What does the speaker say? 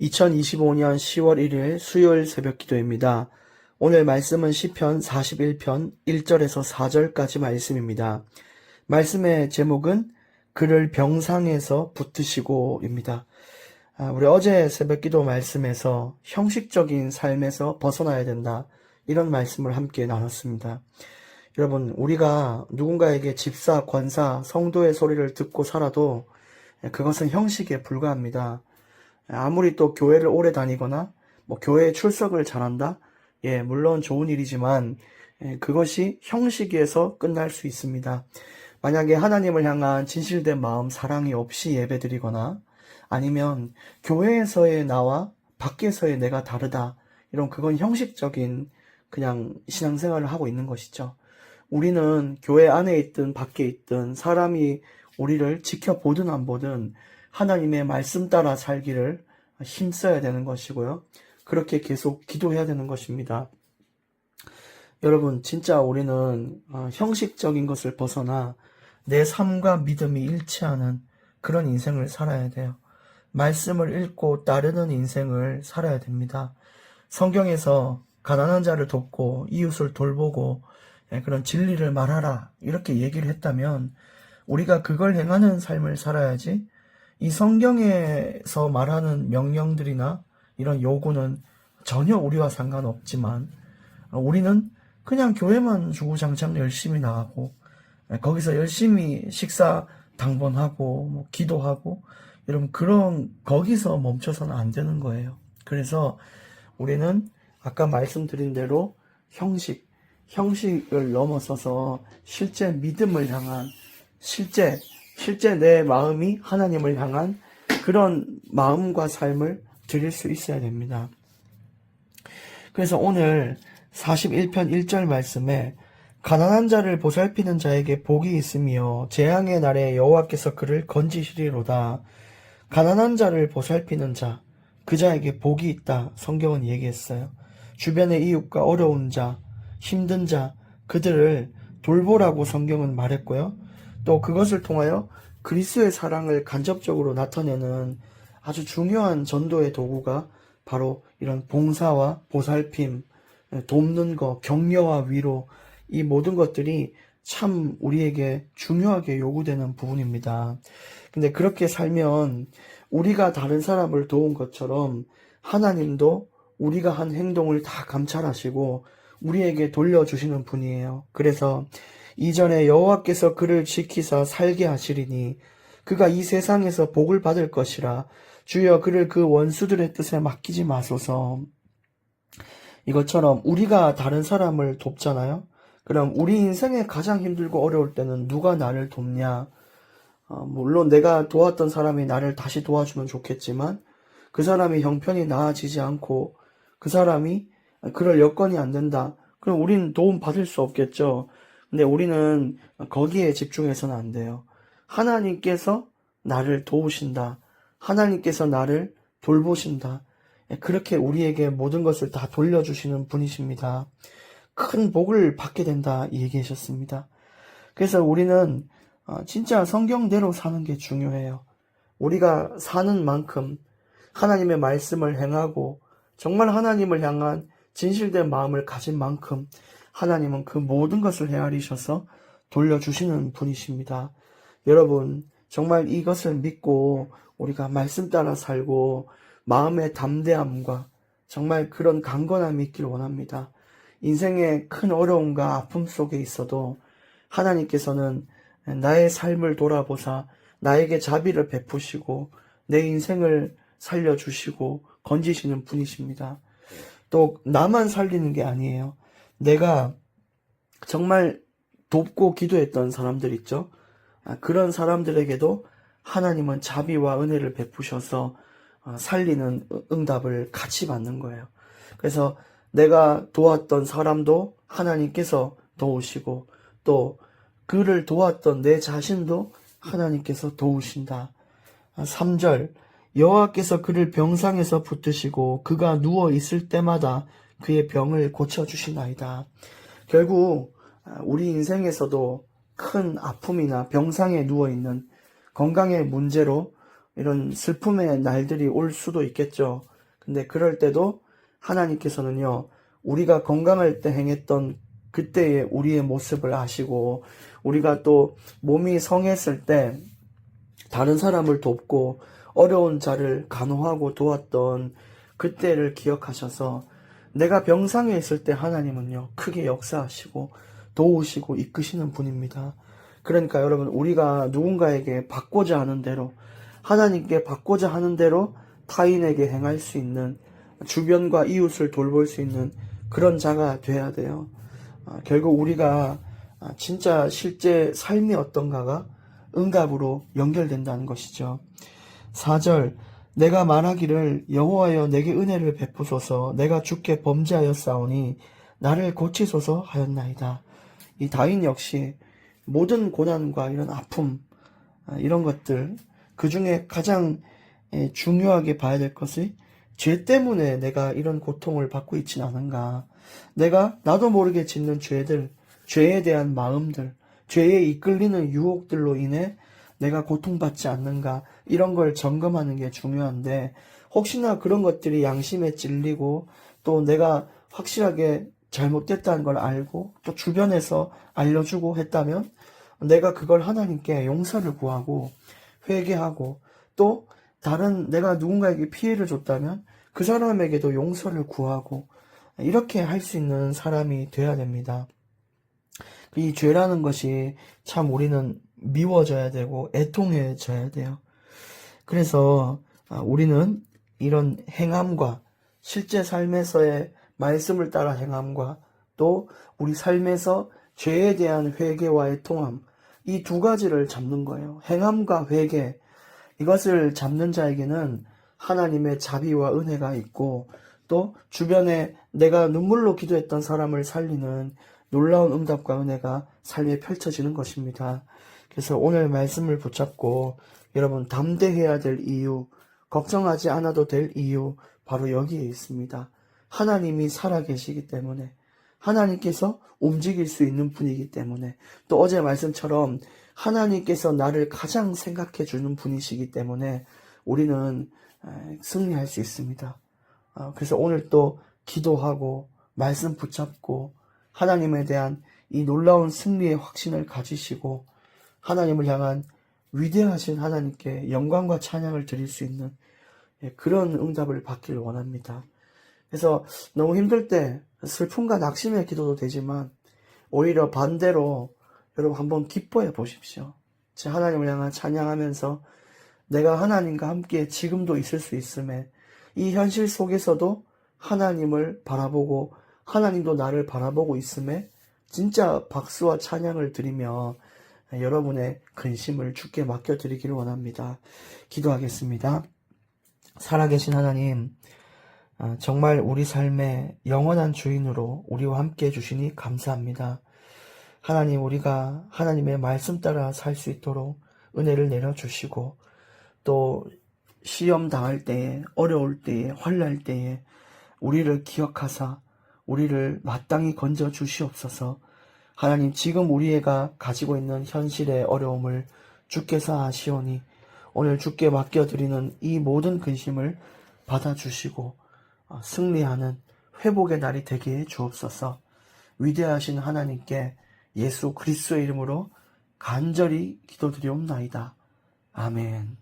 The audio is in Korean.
2025년 10월 1일 수요일 새벽 기도입니다. 오늘 말씀은 시편 41편 1절에서 4절까지 말씀입니다. 말씀의 제목은 그를 병상에서 붙드시고입니다. 우리 어제 새벽 기도 말씀에서 형식적인 삶에서 벗어나야 된다, 이런 말씀을 함께 나눴습니다. 여러분, 우리가 누군가에게 집사, 권사, 성도의 소리를 듣고 살아도 그것은 형식에 불과합니다. 아무리 또 교회를 오래 다니거나 교회에 출석을 잘한다, 물론 좋은 일이지만 그것이 형식에서 끝날 수 있습니다. 만약에 하나님을 향한 진실된 마음, 사랑이 없이 예배드리거나 아니면 교회에서의 나와 밖에서의 내가 다르다, 이런 그건 형식적인 그냥 신앙생활을 하고 있는 것이죠. 우리는 교회 안에 있든 밖에 있든 사람이 우리를 지켜보든 안 보든 하나님의 말씀 따라 살기를 힘써야 되는 것이고요. 그렇게 계속 기도해야 되는 것입니다. 여러분, 진짜 우리는 형식적인 것을 벗어나 내 삶과 믿음이 일치하는 그런 인생을 살아야 돼요. 말씀을 읽고 따르는 인생을 살아야 됩니다. 성경에서 가난한 자를 돕고 이웃을 돌보고 그런 진리를 말하라, 이렇게 얘기를 했다면 우리가 그걸 행하는 삶을 살아야지, 이 성경에서 말하는 명령들이나 이런 요구는 전혀 우리와 상관없지만 우리는 그냥 교회만 주구장창 열심히 나가고 거기서 열심히 식사 당번하고 기도하고 이러면 거기서 멈춰서는 안 되는 거예요. 그래서 우리는 아까 말씀드린 대로 형식을 넘어서서 실제 믿음을 향한, 실제 내 마음이 하나님을 향한 그런 마음과 삶을 드릴 수 있어야 됩니다. 그래서 오늘 41편 1절 말씀에 가난한 자를 보살피는 자에게 복이 있으며 재앙의 날에 여호와께서 그를 건지시리로다. 가난한 자를 보살피는 자, 그 자에게 복이 있다, 성경은 얘기했어요. 주변의 이웃과 어려운 자, 힘든 자, 그들을 돌보라고 성경은 말했고요. 또 그것을 통하여 그리스도의 사랑을 간접적으로 나타내는 아주 중요한 전도의 도구가 바로 이런 봉사와 보살핌, 돕는 것, 격려와 위로, 이 모든 것들이 참 우리에게 중요하게 요구되는 부분입니다. 근데 그렇게 살면 우리가 다른 사람을 도운 것처럼 하나님도 우리가 한 행동을 다 감찰하시고 우리에게 돌려주시는 분이에요. 그래서 이전에 여호와께서 그를 지키사 살게 하시리니 그가 이 세상에서 복을 받을 것이라. 주여 그를 그 원수들의 뜻에 맡기지 마소서. 이것처럼 우리가 다른 사람을 돕잖아요. 그럼 우리 인생에 가장 힘들고 어려울 때는 누가 나를 돕냐? 물론 내가 도왔던 사람이 나를 다시 도와주면 좋겠지만 그 사람이 형편이 나아지지 않고 그 사람이 그럴 여건이 안 된다, 그럼 우리는 도움 받을 수 없겠죠. 근데 우리는 거기에 집중해서는 안 돼요. 하나님께서 나를 도우신다, 하나님께서 나를 돌보신다, 그렇게 우리에게 모든 것을 다 돌려주시는 분이십니다. 큰 복을 받게 된다, 이 얘기하셨습니다. 그래서 우리는 진짜 성경대로 사는 게 중요해요. 우리가 사는 만큼 하나님의 말씀을 행하고 정말 하나님을 향한 진실된 마음을 가진 만큼 하나님은 그 모든 것을 헤아리셔서 돌려주시는 분이십니다. 여러분, 정말 이것을 믿고 우리가 말씀 따라 살고 마음의 담대함과 정말 그런 강건함이 있기를 원합니다. 인생의 큰 어려움과 아픔 속에 있어도 하나님께서는 나의 삶을 돌아보사 나에게 자비를 베푸시고 내 인생을 살려주시고 건지시는 분이십니다. 또 나만 살리는 게 아니에요. 내가 정말 돕고 기도했던 사람들 있죠. 그런 사람들에게도 하나님은 자비와 은혜를 베푸셔서 살리는 응답을 같이 받는 거예요. 그래서 내가 도왔던 사람도 하나님께서 도우시고 또 그를 도왔던 내 자신도 하나님께서 도우신다. 3절, 여호와께서 그를 병상에서 붙드시고 그가 누워 있을 때마다 그의 병을 고쳐주시나이다. 결국 우리 인생에서도 큰 아픔이나 병상에 누워있는 건강의 문제로 이런 슬픔의 날들이 올 수도 있겠죠. 근데 그럴 때도 하나님께서는요, 우리가 건강할 때 행했던 그때의 우리의 모습을 아시고, 우리가 또 몸이 성했을 때 다른 사람을 돕고 어려운 자를 간호하고 도왔던 그때를 기억하셔서, 내가 병상에 있을 때 하나님은요, 크게 역사하시고 도우시고 이끄시는 분입니다. 그러니까 여러분, 우리가 누군가에게 받고자 하는 대로, 하나님께 받고자 하는 대로 타인에게 행할 수 있는, 주변과 이웃을 돌볼 수 있는 그런 자가 돼야 돼요. 결국 우리가 진짜 실제 삶이 어떤가가 응답으로 연결된다는 것이죠. 4절, 내가 말하기를 여호와여 내게 은혜를 베푸소서, 내가 주께 범죄하였사오니 나를 고치소서 하였나이다. 이 다윈 역시 모든 고난과 이런 아픔, 이런 것들, 그 중에 가장 중요하게 봐야 될 것이, 죄 때문에 내가 이런 고통을 받고 있진 않은가. 내가 나도 모르게 짓는 죄들, 죄에 대한 마음들, 죄에 이끌리는 유혹들로 인해 내가 고통받지 않는가, 이런 걸 점검하는 게 중요한데, 혹시나 그런 것들이 양심에 찔리고 또 내가 확실하게 잘못됐다는 걸 알고 또 주변에서 알려주고 했다면, 내가 그걸 하나님께 용서를 구하고 회개하고, 또 다른 내가 누군가에게 피해를 줬다면 그 사람에게도 용서를 구하고, 이렇게 할 수 있는 사람이 돼야 됩니다. 이 죄라는 것이 참 우리는 미워져야 되고 애통해져야 돼요. 그래서 우리는 이런 행함과, 실제 삶에서의 말씀을 따라 행함과, 또 우리 삶에서 죄에 대한 회개와 애통함, 이 두 가지를 잡는 거예요. 행함과 회개, 이것을 잡는 자에게는 하나님의 자비와 은혜가 있고, 또 주변에 내가 눈물로 기도했던 사람을 살리는 놀라운 응답과 은혜가 삶에 펼쳐지는 것입니다. 그래서 오늘 말씀을 붙잡고 여러분, 담대해야 될 이유, 걱정하지 않아도 될 이유, 바로 여기에 있습니다. 하나님이 살아계시기 때문에, 하나님께서 움직일 수 있는 분이기 때문에, 또 어제 말씀처럼 하나님께서 나를 가장 생각해 주는 분이시기 때문에 우리는 승리할 수 있습니다. 그래서 오늘 또 기도하고 말씀 붙잡고 하나님에 대한 이 놀라운 승리의 확신을 가지시고, 하나님을 향한 위대하신 하나님께 영광과 찬양을 드릴 수 있는 그런 응답을 받기를 원합니다. 그래서 너무 힘들 때 슬픔과 낙심의 기도도 되지만, 오히려 반대로 여러분 한번 기뻐해 보십시오. 제 하나님을 향한 찬양하면서 내가 하나님과 함께 지금도 있을 수 있음에, 이 현실 속에서도 하나님을 바라보고 하나님도 나를 바라보고 있음에 진짜 박수와 찬양을 드리며 여러분의 근심을 주께 맡겨드리기를 원합니다. 기도하겠습니다. 살아계신 하나님, 정말 우리 삶의 영원한 주인으로 우리와 함께 해주시니 감사합니다. 하나님, 우리가 하나님의 말씀 따라 살 수 있도록 은혜를 내려주시고, 또 시험 당할 때에, 어려울 때에, 환난 때에 우리를 기억하사 우리를 마땅히 건져 주시옵소서. 하나님, 지금 우리가 가지고 있는 현실의 어려움을 주께서 아시오니 오늘 주께 맡겨드리는 이 모든 근심을 받아주시고 승리하는 회복의 날이 되게 해 주옵소서. 위대하신 하나님께 예수 그리스도의 이름으로 간절히 기도드리옵나이다. 아멘.